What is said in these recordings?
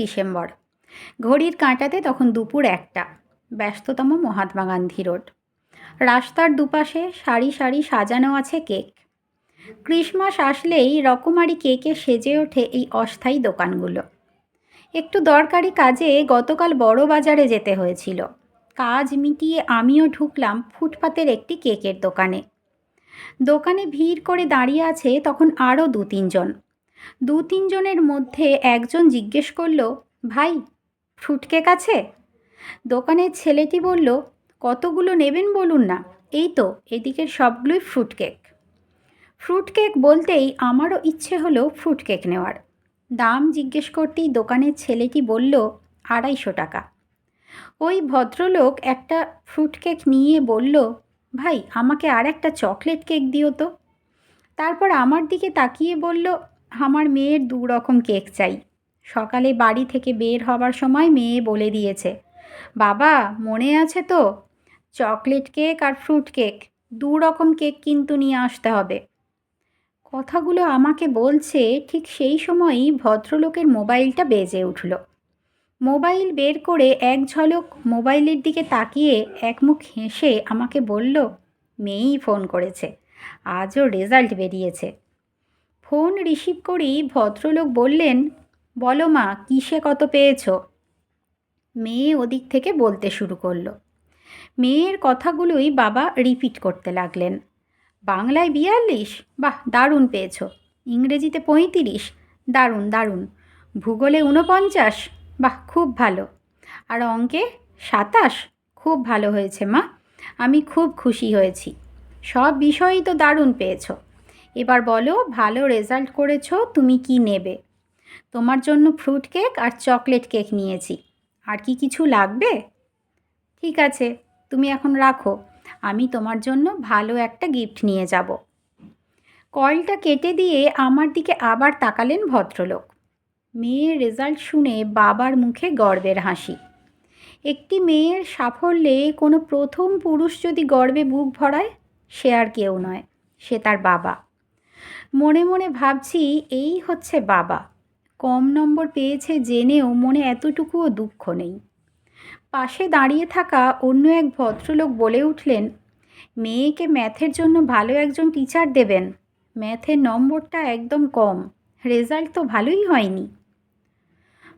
December. ঘড়ির কাঁটাতে তখন দুপুর 1টা। ব্যস্ততম মহাত্মা গান্ধী রোড। রাস্তার দুপাশে সারি সারি সাজানো আছে কেক। ক্রিসমাস আসলেই রকমারি কেকে সেজে ওঠে এই অস্থায়ী দোকানগুলো। একটু দরকারি কাজে গতকাল বড় বাজারে যেতে হয়েছিল। কাজ মিটিয়ে আমিও ঢুকলাম ফুটপাতের একটি কেকের দোকানে। দোকানে ভিড় করে দাঁড়িয়ে আছে তখন আরও 2-3 জন। 2-3 জনের মধ্যে একজন জিজ্ঞেস করল, ভাই, ফ্রুট কেক আছে? দোকানের ছেলেটি বলল, কতগুলো নেবেন বলুন না। এই তো, এদিকের সবগুলোই ফ্রুট কেক। ফ্রুট কেক বলতেই আমারও ইচ্ছে হলো ফ্রুট কেক নেওয়ার। দাম জিজ্ঞেস করতেই দোকানের ছেলেটি বলল 250 টাকা। ওই ভদ্রলোক একটা ফ্রুট কেক নিয়ে বলল, ভাই, আমাকে আর একটা চকলেট কেক দিও তো। তারপর আমার দিকে তাকিয়ে বলল, আমার মেয়ের 2 রকম কেক চাই। সকালে বাড়ি থেকে বের হবার সময় মেয়ে বলে দিয়েছে, বাবা, মনে আছে তো, চকলেট কেক আর ফ্রুট কেক, 2 রকম কেক কিন্তু নিয়ে আসতে হবে। কথাগুলো আমাকে বলছে ঠিক সেই সময়ই ভদ্রলোকের মোবাইলটা বেজে উঠল। মোবাইল বের করে এক ঝলক মোবাইলের দিকে তাকিয়ে একমুখ হেসে আমাকে বলল, মেয়েই ফোন করেছে, আজও রেজাল্ট বেরিয়েছে। ফোন রিসিভ করেই ভদ্রলোক বললেন, বলো মা, কিসে কত পেয়েছ? মেয়ে ওদিক থেকে বলতে শুরু করলো। মেয়ের কথাগুলোই বাবা রিপিট করতে লাগলেন। বাংলায় 42, বাহ, দারুণ পেয়েছ। ইংরেজিতে 35, দারুণ দারুণ। ভূগোলে 49, বাহ, খুব ভালো। আর অঙ্কে 27, খুব ভালো হয়েছে মা, আমি খুব খুশি হয়েছি। সব বিষয়েই তো দারুণ পেয়েছ। এবার বলো, ভালো রেজাল্ট করেছো, তুমি কি নেবে? তোমার জন্য ফ্রুট কেক আর চকলেট কেক নিয়েছি। আর কি কিছু লাগবে? ঠিক আছে, তুমি এখন রাখো, আমি তোমার জন্য ভালো একটা গিফট নিয়ে যাব। কলটা কেটে দিয়ে আমার দিকে আবার তাকালেন ভদ্রলোক। মেয়ের রেজাল্ট শুনে বাবার মুখে গর্বের হাসি। একটি মেয়ের সাফল্যে কোনো প্রথম পুরুষ যদি গর্বে বুক ভরায়, সে আর কেউ নয়, সে তার বাবা। মনে মনে ভাবছি, এই হচ্ছে বাবা। কম নম্বর পেয়েছে জেনেও মনে এতটুকুও দুঃখ নেই। পাশে দাঁড়িয়ে থাকা অন্য এক ভদ্রলোক বলে উঠলেন, মেয়েকে ম্যাথের জন্য ভালো একজন টিচার দেবেন। ম্যাথের নম্বরটা একদম কম, রেজাল্ট তো ভালোই হয়নি।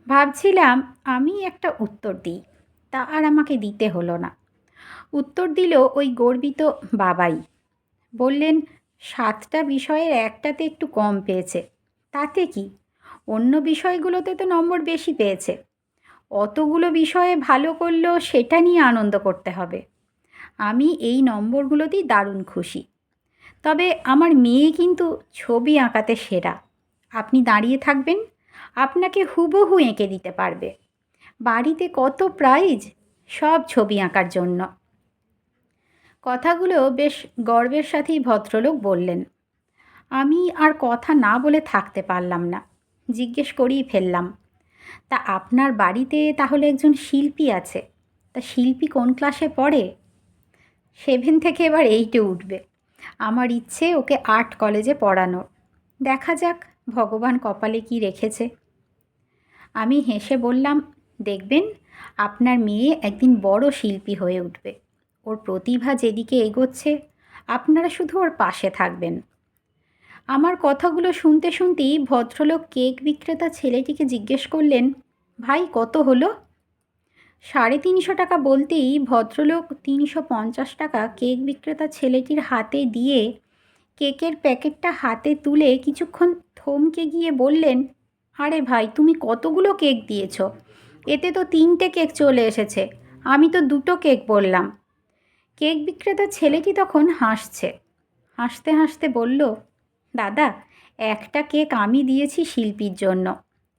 ভাবছিলাম আমি একটা উত্তর দিই, তা আর আমাকে দিতে হলো না। উত্তর দিল ওই গর্বিত বাবাই। বললেন, 7টা বিষয়ের একটাতে একটু কম পেয়েছে, তাতে কি? অন্য বিষয়গুলোতে তো নম্বর বেশি পেয়েছে। অতগুলো বিষয়ে ভালো করলো, সেটা নিয়ে আনন্দ করতে হবে। আমি এই নম্বরগুলোতেই দারুণ খুশি। তবে আমার মেয়ে কিন্তু ছবি আঁকাতে সেরা। আপনি দাঁড়িয়ে থাকবেন, আপনাকে হুবহু এঁকে দিতে পারবে। বাড়িতে কত প্রাইজ, সব ছবি আঁকার জন্য। কথাগুলো বেশ গর্বের সাথেই ভদ্রলোক বললেন। আমি আর কথা না বলে থাকতে পারলাম না। জিজ্ঞেস করেই ফেললাম, তা আপনার বাড়িতে তাহলে একজন শিল্পী আছে? তা শিল্পী কোন ক্লাসে পড়ে? 7 থেকে এবার 8-এ উঠবে। আমার ইচ্ছে ওকে আর্ট কলেজে পড়ানোর। দেখা যাক ভগবান কপালে কি রেখেছে। আমি হেসে বললাম, দেখবেন, আপনার মেয়ে একদিন বড় শিল্পী হয়ে উঠবে। ওর প্রতিভা যেদিকে এগোচ্ছে, আপনারা শুধু ওর পাশে থাকবেন। আমার কথাগুলো শুনতে শুনতেই ভদ্রলোক কেক বিক্রেতা ছেলেটিকে জিজ্ঞেস করলেন, ভাই, কত হলো? 350 টাকা বলতেই ভদ্রলোক 350 টাকা কেক বিক্রেতা ছেলেটির হাতে দিয়ে কেকের প্যাকেটটা হাতে তুলে কিছুক্ষণ থমকে গিয়ে বললেন, আরে ভাই, তুমি কতগুলো কেক দিয়েছ? এতে তো 3টে কেক চলে এসেছে, আমি তো 2টো কেক বললাম। কেক বিক্রেতা ছেলেটি তখন হাসছে। হাসতে হাসতে বলল, দাদা, একটা কেক আমি দিয়েছি শিল্পীর জন্য,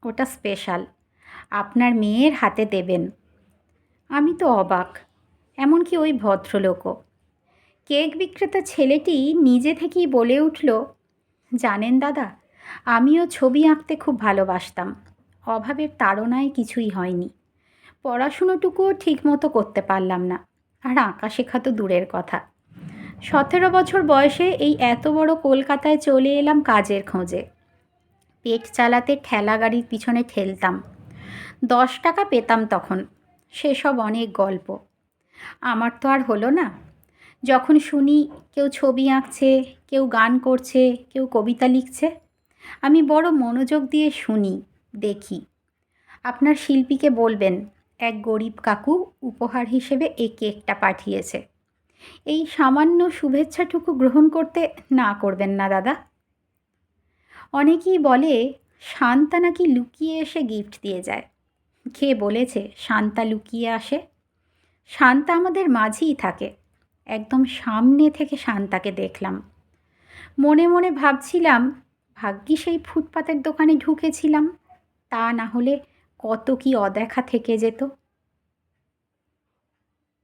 ওটা স্পেশাল, আপনার মেয়ের হাতে দেবেন। আমি তো অবাক, এমনকি ওই ভদ্রলোকও। কেক বিক্রেতা ছেলেটি নিজে থেকেই বলে উঠল, জানেন দাদা, আমিও ছবি আঁকতে খুব ভালোবাসতাম। অভাবের তাড়নায় কিছুই হয়নি। পড়াশুনোটুকুও ঠিকমতো করতে পারলাম না, আর আঁকা শেখা তো দূরের কথা। 17 বছর বয়সে এই এত বড় কলকাতায় চলে এলাম কাজের খোঁজে। পেট চালাতে ঠেলা গাড়ির পিছনে ঠেলতাম। 10 টাকা পেতাম তখন। সেসব অনেক গল্প। আমার তো আর হলো না। যখন শুনি কেউ ছবি আঁকছে, কেউ গান করছে, কেউ কবিতা লিখছে, আমি বড় মনোযোগ দিয়ে শুনি, দেখি। আপনার শিল্পীকে বলবেন এক গরিব কাকু উপহার হিসেবে এই কেকটা পাঠিয়েছে। এই সামান্য শুভেচ্ছাটুকু গ্রহণ করতে না করবেন না দাদা? অনেকেই বলে শান্তা নাকি লুকিয়ে এসে গিফট দিয়ে যায়। কে বলেছে শান্তা লুকিয়ে আসে? শান্তা আমাদের মাঝেই থাকে। একদম সামনে থেকে শান্তাকে দেখলাম। মনে মনে ভাবছিলাম, ভাগ্যিস এই ফুটপাতের দোকানে ঢুকেছিলাম, তা না হলে কত কি অদেখা থেকে যেত।